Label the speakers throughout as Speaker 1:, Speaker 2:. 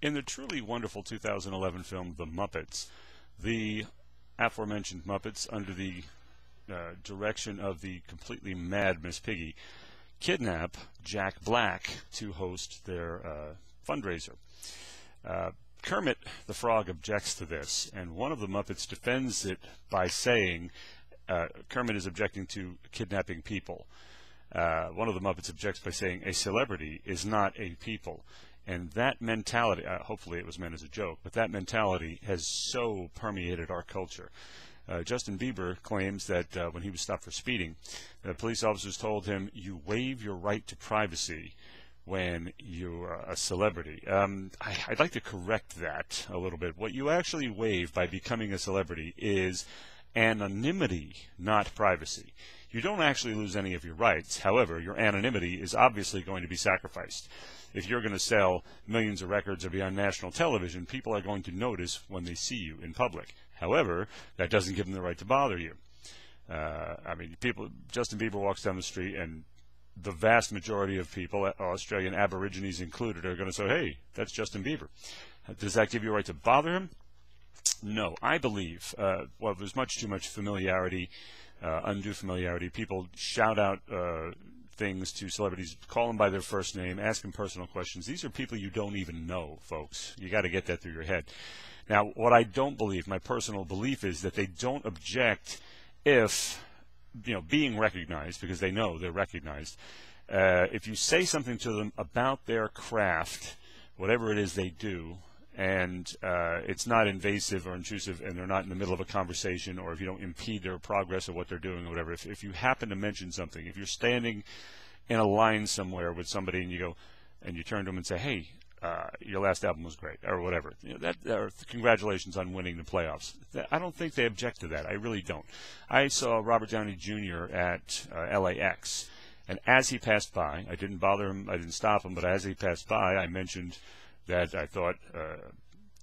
Speaker 1: In the truly wonderful 2011 film The Muppets, the aforementioned Muppets, under the direction of the completely mad Miss Piggy, kidnap Jack Black to host their fundraiser. Kermit the Frog objects to this, and one of the Muppets defends it by saying Kermit is objecting to kidnapping people. One of the Muppets objects by saying a celebrity is not a people. And that mentality, hopefully it was meant as a joke, but that mentality has so permeated our culture. Justin Bieber claims that when he was stopped for speeding, police officers told him, "You waive your right to privacy when you're a celebrity." I'd like to correct that a little bit. What you actually waive by becoming a celebrity is anonymity, not privacy. You don't actually lose any of your rights. However, your anonymity is obviously going to be sacrificed. If you're going to sell millions of records or be on national television, people are going to notice when they see you in public. However, that doesn't give them the right to bother you. Justin Bieber walks down the street, and the vast majority of people, Australian Aborigines included, are going to say, "Hey, that's Justin Bieber." Does that give you a right to bother him? No. I believe, there's much too much familiarity, undue familiarity. People shout out things to celebrities, call them by their first name, ask them personal questions. These are people you don't even know, folks. You got to get that through your head. Now, what I don't believe, my personal belief, is that they don't object if, being recognized, because they know they're recognized. If you say something to them about their craft, whatever it is they do, and it's not invasive or intrusive, and they're not in the middle of a conversation, or if you don't impede their progress of what they're doing or whatever, if you happen to mention something, if you're standing in a line somewhere with somebody and you turn to them and say, "Hey, your last album was great," or whatever, congratulations on winning the playoffs. I don't think they object to that. I really don't. I saw Robert Downey Jr. at LAX, and as he passed by, I didn't bother him, I didn't stop him, but as he passed by, I mentioned that I thought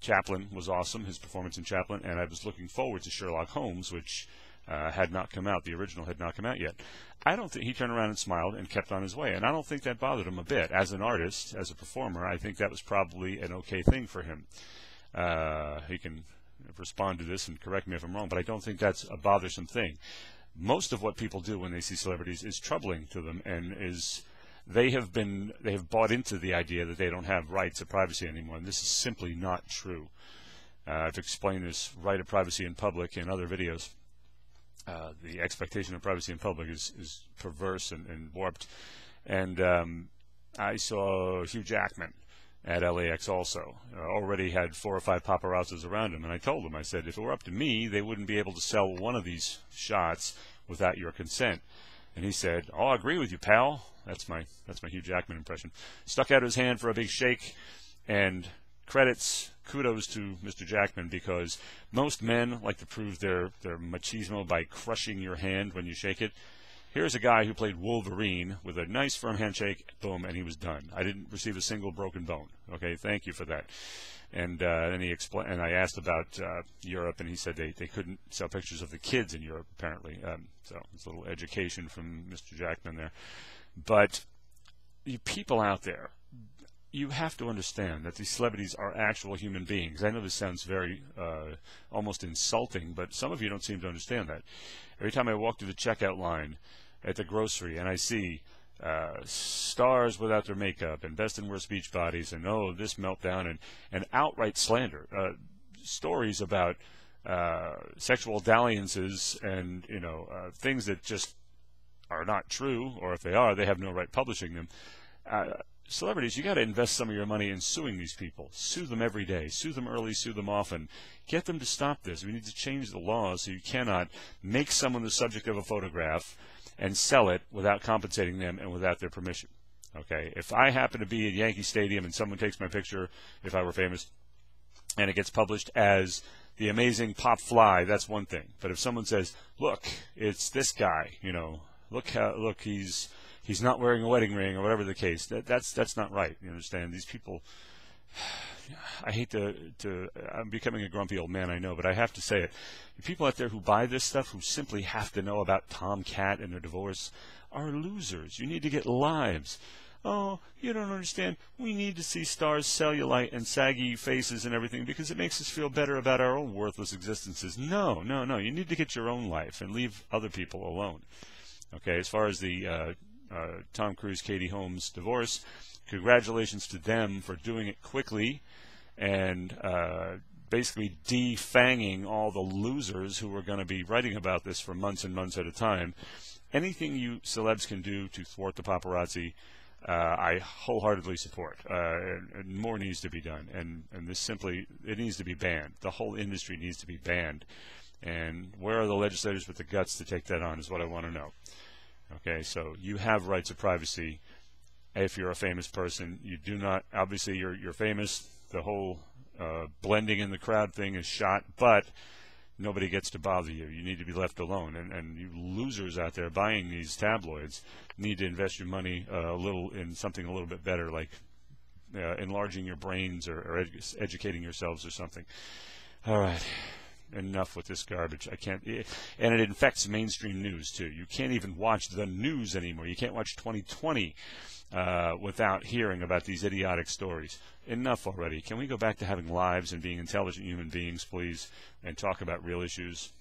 Speaker 1: Chaplin was awesome, his performance in Chaplin, and I was looking forward to Sherlock Holmes, which had not come out. The original had not come out yet. I don't think he turned around and smiled and kept on his way, and I don't think that bothered him a bit. As an artist, as a performer, I think that was probably an okay thing for him. He can respond to this and correct me if I'm wrong, but I don't think that's a bothersome thing. Most of what people do when they see celebrities is troubling to them, and they have bought into the idea that they don't have rights of privacy anymore, and this is simply not true. I've explained this right of privacy in public in other videos. The expectation of privacy in public is perverse and warped. And I saw Hugh Jackman at LAX also. Already had 4 or 5 paparazzis around him, and I told him, I said, if it were up to me, they wouldn't be able to sell one of these shots without your consent. And he said, "Oh, I agree with you, pal." That's my Hugh Jackman impression. Stuck out his hand for a big shake, and kudos to Mr. Jackman, because most men like to prove their machismo by crushing your hand when you shake it. Here's a guy who played Wolverine with a nice firm handshake, boom, and he was done. I didn't receive a single broken bone. Okay, thank you for that. And then he explained, and I asked about Europe, and he said they couldn't sell pictures of the kids in Europe, apparently. So it's a little education from Mr. Jackman there. But you people out there, you have to understand that these celebrities are actual human beings. I know this sounds very almost insulting, but some of you don't seem to understand that. Every time I walk through the checkout line at the grocery and I see stars without their makeup and best and worst beach bodies and this meltdown and outright slander, stories about sexual dalliances and things that just are not true, or if they are, they have no right publishing them. Celebrities, you got to invest some of your money in suing these people. Sue them every day. Sue them early, sue them often. Get them to stop this. We need to change the laws so you cannot make someone the subject of a photograph and sell it without compensating them and without their permission. Okay? If I happen to be at Yankee Stadium and someone takes my picture, if I were famous, and it gets published as the amazing Pop Fly, that's one thing. But if someone says, "Look, it's this guy, look, he's not wearing a wedding ring," or whatever the case, that's not right. You understand? These people, I hate I'm becoming a grumpy old man, I know, but I have to say it. The people out there who buy this stuff, who simply have to know about Tom Cat and their divorce, are losers. You need to get lives. oh, you don't understand. We need to see stars' cellulite and saggy faces and everything because it makes us feel better about our own worthless existences. No, no, no. You need to get your own life and leave other people alone. Okay, as far as the Tom Cruise, Katie Holmes divorce, congratulations to them for doing it quickly and basically defanging all the losers who were going to be writing about this for months and months at a time. Anything you celebs can do to thwart the paparazzi, I wholeheartedly support. And more needs to be done. And this simply, it needs to be banned. The whole industry needs to be banned. And where are the legislators with the guts to take that on is what I want to know. Okay, so you have rights of privacy if you're a famous person. You do not, obviously you're famous. The whole blending in the crowd thing is shot, but nobody gets to bother you. You need to be left alone. And you losers out there buying these tabloids need to invest your money a little in something a little bit better, like enlarging your brains or educating yourselves or something. All right. Enough with this garbage. I can't, and it infects mainstream news too. You can't even watch the news anymore. You can't watch 2020 without hearing about these idiotic stories. Enough already. Can we go back to having lives and being intelligent human beings, please, and talk about real issues?